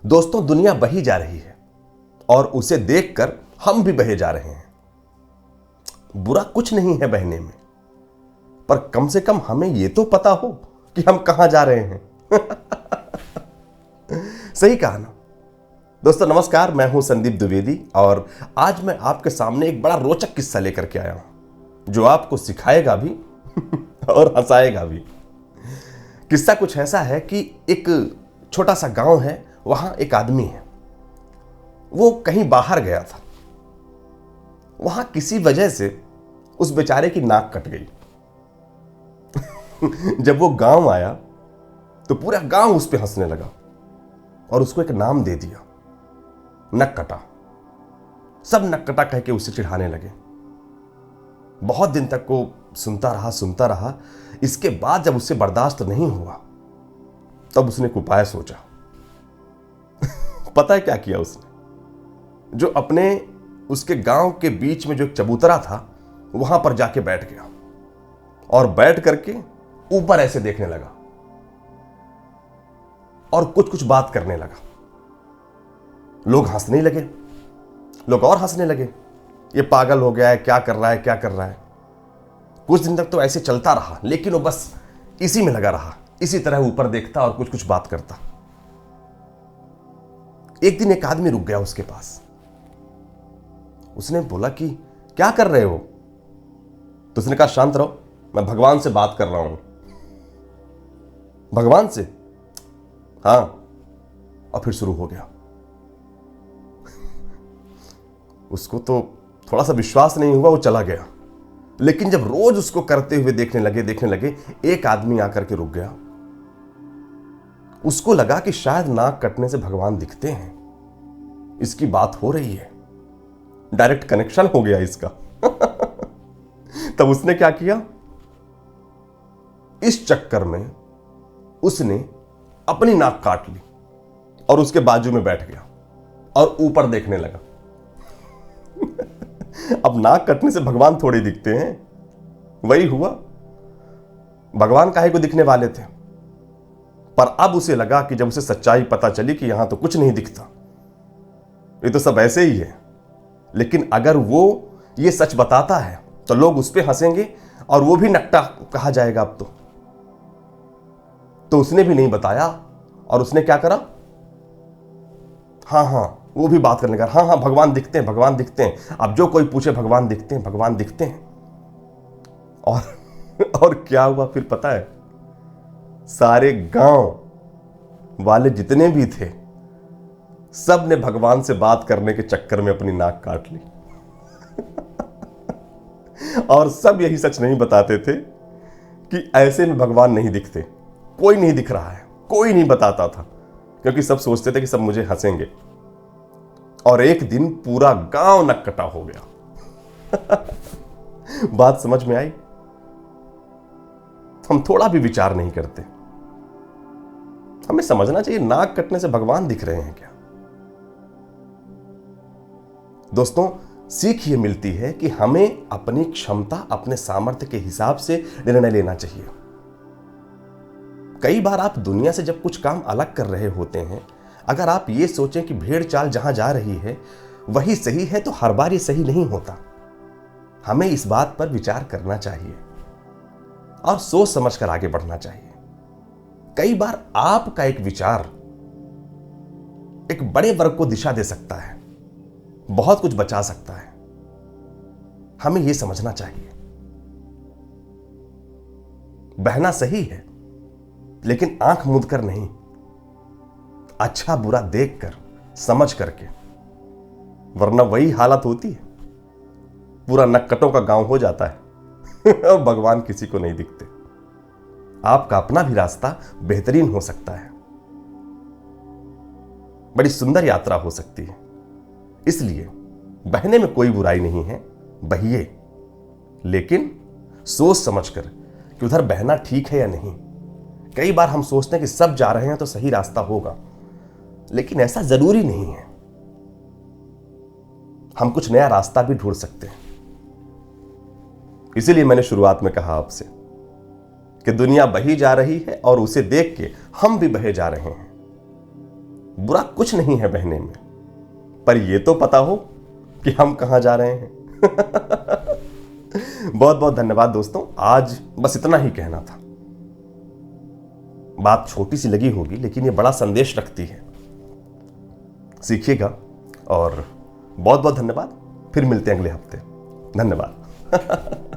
दोस्तों, दुनिया बही जा रही है और उसे देखकर हम भी बहे जा रहे हैं। बुरा कुछ नहीं है बहने में, पर कम से कम हमें यह तो पता हो कि हम कहां जा रहे हैं। सही कहा ना। दोस्तों नमस्कार, मैं हूं संदीप द्विवेदी और आज मैं आपके सामने एक बड़ा रोचक किस्सा लेकर के आया हूं जो आपको सिखाएगा भी और हंसाएगा भी। किस्सा कुछ ऐसा है कि एक छोटा सा गांव है, वहां एक आदमी है। वो कहीं बाहर गया था। वहां किसी वजह से उस बेचारे की नाक कट गई। जब वो गांव आया तो पूरा गांव उस पर हंसने लगा और उसको एक नाम दे दिया, नक्कटा। सब नक्कटा कह के उसे चिढ़ाने लगे। बहुत दिन तक वो सुनता रहा। इसके बाद जब उससे बर्दाश्त नहीं हुआ तब उसने एक उपाय सोचा। पता है क्या किया उसने? जो अपने उसके गांव के बीच में जो एक चबूतरा था वहां पर जाके बैठ गया और बैठ करके ऊपर ऐसे देखने लगा और कुछ बात करने लगा। लोग हंसने लगे, लोग और हंसने लगे। ये पागल हो गया है, क्या कर रहा है, क्या कर रहा है। कुछ दिन तक तो ऐसे चलता रहा, लेकिन वो बस इसी में लगा रहा, इसी तरह ऊपर देखता और कुछ बात करता। एक दिन एक आदमी रुक गया उसके पास। उसने बोला कि क्या कर रहे हो? तो उसने कहा, शांत रहो, मैं भगवान से बात कर रहा हूं। भगवान से? हाँ। और फिर शुरू हो गया। उसको तो थोड़ा सा विश्वास नहीं हुआ, वो चला गया। लेकिन जब रोज उसको करते हुए देखने लगे, एक आदमी आकर के रुक गया। उसको लगा कि शायद नाक कटने से भगवान दिखते हैं, इसकी बात हो रही है, डायरेक्ट कनेक्शन हो गया इसका। तब उसने क्या किया? इस चक्कर में उसने अपनी नाक काट ली और उसके बाजू में बैठ गया और ऊपर देखने लगा। अब नाक कटने से भगवान थोड़ी दिखते हैं, वही हुआ। भगवान काहे को दिखने वाले थे, पर अब उसे लगा कि जब उसे सच्चाई पता चली कि यहां तो कुछ नहीं दिखता, ये तो सब ऐसे ही है। लेकिन अगर वो ये सच बताता है तो लोग उस पर हंसेंगे और वो भी नक्टा कहा जाएगा अब तो उसने भी नहीं बताया और उसने क्या करा? हाँ, वो भी बात करने का। हाँ, भगवान दिखते हैं, भगवान दिखते हैं। अब जो कोई पूछे भगवान दिखते हैं, भगवान दिखते हैं। और क्या हुआ फिर पता है? सारे गांव वाले जितने भी थे सब ने भगवान से बात करने के चक्कर में अपनी नाक काट ली। और सब यही सच नहीं बताते थे कि ऐसे में भगवान नहीं दिखते, कोई नहीं दिख रहा है, कोई नहीं बताता था, क्योंकि सब सोचते थे कि सब मुझे हंसेंगे। और एक दिन पूरा गांव नक्कटा हो गया। बात समझ में आई? हम थोड़ा भी विचार नहीं करते। हमें समझना चाहिए नाक कटने से भगवान दिख रहे हैं क्या? दोस्तों, सीख ये मिलती है कि हमें अपनी क्षमता, अपने सामर्थ्य के हिसाब से निर्णय लेना चाहिए। कई बार आप दुनिया से जब कुछ काम अलग कर रहे होते हैं, अगर आप ये सोचें कि भेड़ चाल जहां जा रही है वही सही है, तो हर बार ये सही नहीं होता। हमें इस बात पर विचार करना चाहिए और सोच समझकर आगे बढ़ना चाहिए। कई बार आपका एक विचार एक बड़े वर्ग को दिशा दे सकता है, बहुत कुछ बचा सकता है। हमें यह समझना चाहिए। बहना सही है, लेकिन आंख मूंद कर नहीं, अच्छा बुरा देखकर, समझ करके, वरना वही हालत होती है, पूरा नक्कटों का गांव हो जाता है और भगवान किसी को नहीं दिखते। आपका अपना भी रास्ता बेहतरीन हो सकता है, बड़ी सुंदर यात्रा हो सकती है। इसलिए बहने में कोई बुराई नहीं है, बहिए, लेकिन सोच समझकर कि उधर बहना ठीक है या नहीं। कई बार हम सोचते हैं कि सब जा रहे हैं तो सही रास्ता होगा, लेकिन ऐसा जरूरी नहीं है। हम कुछ नया रास्ता भी ढूंढ सकते हैं। इसीलिए मैंने शुरुआत में कहा आपसे कि दुनिया बही जा रही है और उसे देख के हम भी बहे जा रहे हैं। बुरा कुछ नहीं है बहने में, पर यह तो पता हो कि हम कहां जा रहे हैं। बहुत बहुत धन्यवाद दोस्तों, आज बस इतना ही कहना था। बात छोटी सी लगी होगी लेकिन ये बड़ा संदेश रखती है। सीखिएगा और बहुत बहुत धन्यवाद। फिर मिलते हैं अगले हफ्ते। धन्यवाद।